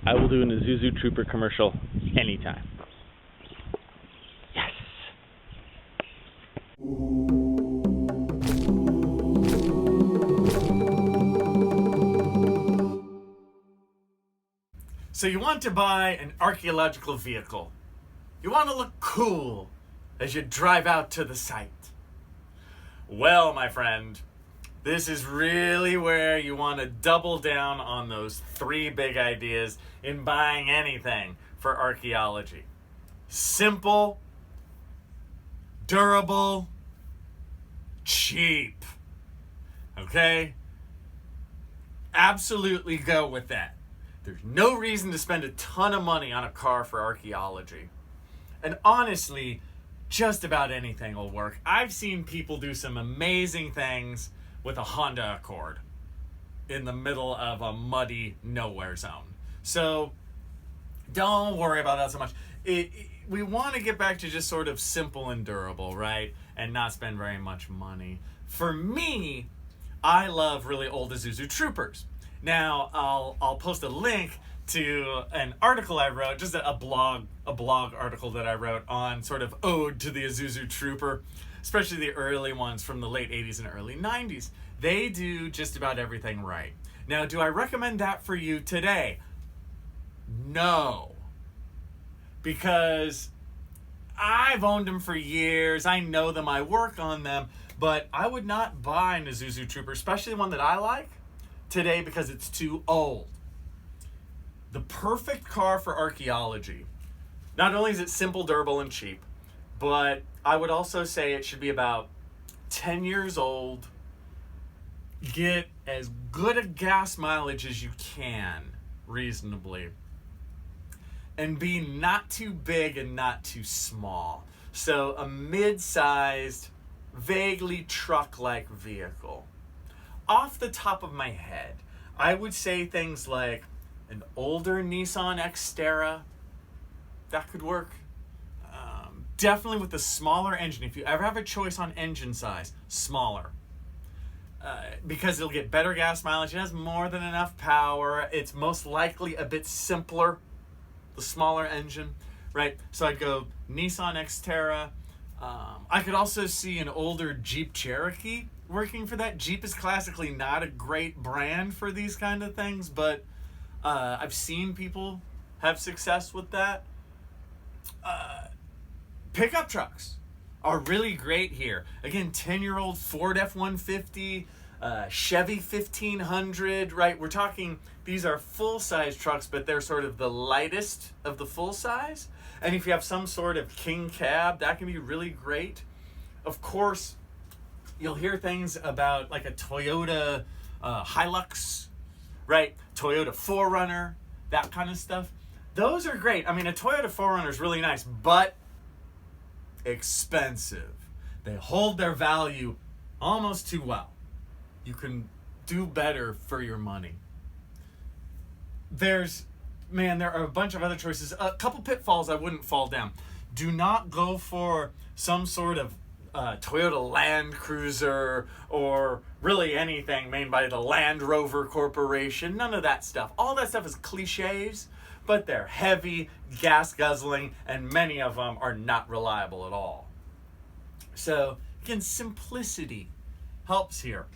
I will do an Isuzu Trooper commercial anytime. Yes! So you want to buy an archaeological vehicle. You want to look cool as you drive out to the site. Well, my friend, this is really where you want to double down on those three big ideas in buying anything for archaeology. Simple, durable, cheap. Okay? Absolutely go with that. There's no reason to spend a ton of money on a car for archaeology. And honestly, just about anything will work. I've seen people do some amazing things with a Honda Accord in the middle of a muddy nowhere zone. So don't worry about that so much. We want to get back to just sort of simple and durable, right? And not spend very much money. For me, I love really old Isuzu Troopers. Now, I'll post a link to an article I wrote, just a blog article that I wrote on sort of ode to the Isuzu Trooper, especially the early ones from the late 80s and early 90s. They do just about everything right. Now, do I recommend that for you today? No. Because I've owned them for years. I know them. I work on them. But I would not buy an Isuzu Trooper, especially one that I like, today because it's too old. The perfect car for archaeology. Not only is it simple, durable, and cheap, but I would also say it should be about 10 years old. Get as good a gas mileage as you can, reasonably. And be not too big and not too small. So a mid-sized, vaguely truck-like vehicle. Off the top of my head, I would say things like an older Nissan Xterra. That could work. Definitely with a smaller engine. If you ever have a choice on engine size, smaller. Because it'll get better gas mileage. It has more than enough power. It's most likely a bit simpler, the smaller engine, right? So I'd go Nissan Xterra. I could also see an older Jeep Cherokee working for that. Jeep is classically not a great brand for these kind of things, but I've seen people have success with that. Pickup trucks are really great here. Again, 10-year-old Ford F-150, Chevy 1500, right? We're talking, these are full-size trucks, but they're sort of the lightest of the full-size. And if you have some sort of king cab, that can be really great. Of course, you'll hear things about like a Toyota Hilux, right? Toyota 4Runner, that kind of stuff. Those are great. I mean, a Toyota 4Runner is really nice, but expensive. They hold their value almost too well. You can do better for your money. There are a bunch of other choices. A couple pitfalls I wouldn't fall down. Do not go for some sort of Toyota Land Cruiser or really anything made by the Land Rover Corporation. None of that stuff. All that stuff is cliches, but they're heavy, gas guzzling, and many of them are not reliable at all. So, again, simplicity helps here.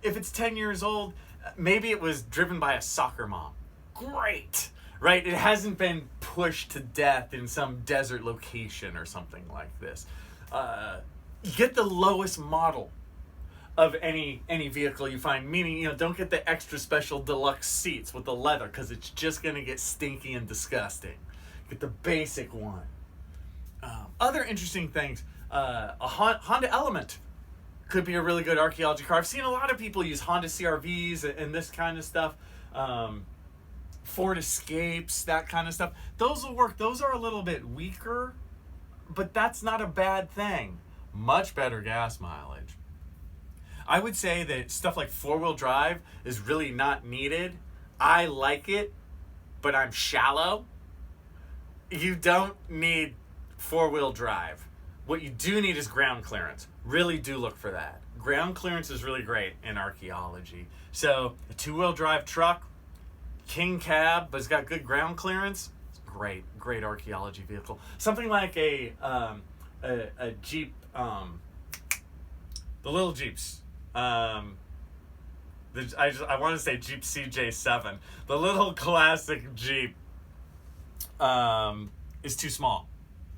If it's 10 years old, maybe it was driven by a soccer mom. Great, right? It hasn't been pushed to death in some desert location or something like this. Get the lowest model of any vehicle you find, meaning, don't get the extra special deluxe seats with the leather because it's just going to get stinky and disgusting. Get the basic one. Other interesting things, a Honda Element could be a really good archaeology car. I've seen a lot of people use Honda CR-Vs and this kind of stuff. Ford Escapes, that kind of stuff. Those will work. Those are a little bit weaker, but that's not a bad thing. Much better gas mileage. I would say that stuff like four-wheel drive is really not needed. I like it, but I'm shallow. You don't need four-wheel drive. What you do need is ground clearance. Really do look for that. Ground clearance is really great in archaeology. So a two-wheel drive truck, king cab, but it's got good ground clearance. It's great archaeology vehicle. Something like a Jeep, the little Jeeps. I want to say Jeep CJ7. The little classic Jeep is too small,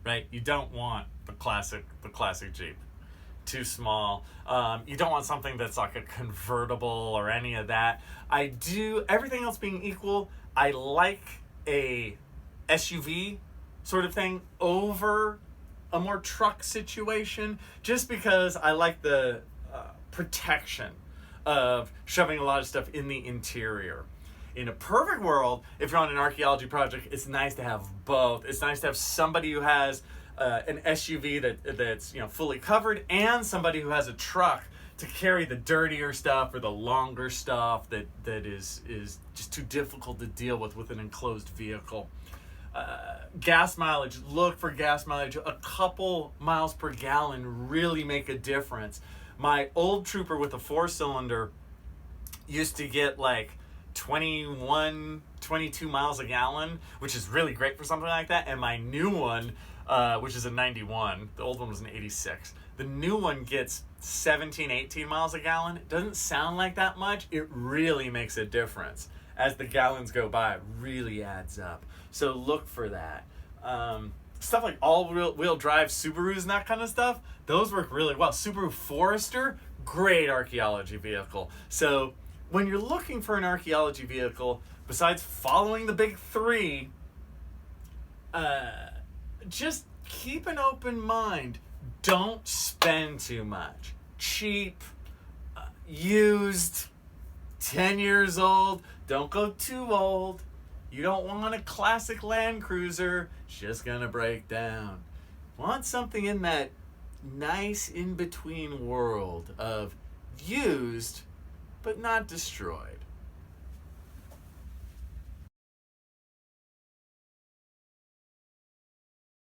right? You don't want the classic Jeep. Too small. You don't want something that's like a convertible or any of that. Everything else being equal, I like a SUV sort of thing over a more truck situation, just because I like the protection of shoving a lot of stuff in the interior. In a perfect world, if you're on an archaeology project, it's nice to have both. It's nice to have somebody who has an SUV that's fully covered, and somebody who has a truck to carry the dirtier stuff or the longer stuff that is just too difficult to deal with an enclosed vehicle. Gas mileage, look for gas mileage. A couple miles per gallon really make a difference. My old Trooper with a 4-cylinder used to get like 21, 22 miles a gallon, which is really great for something like that. And my new one, which is a 91, the old one was an 86. The new one gets 17, 18 miles a gallon. It doesn't sound like that much. It really makes a difference. As the gallons go by, it really adds up. So look for that. Stuff like all-wheel drive Subarus and that kind of stuff, those work really well. Subaru Forester, great archaeology vehicle. So when you're looking for an archaeology vehicle, besides following the big three, just keep an open mind. Don't spend too much. Cheap, used, 10 years old. Don't go too old. You don't want a classic Land Cruiser. It's just gonna break down. Want something in that nice in-between world of used but not destroyed.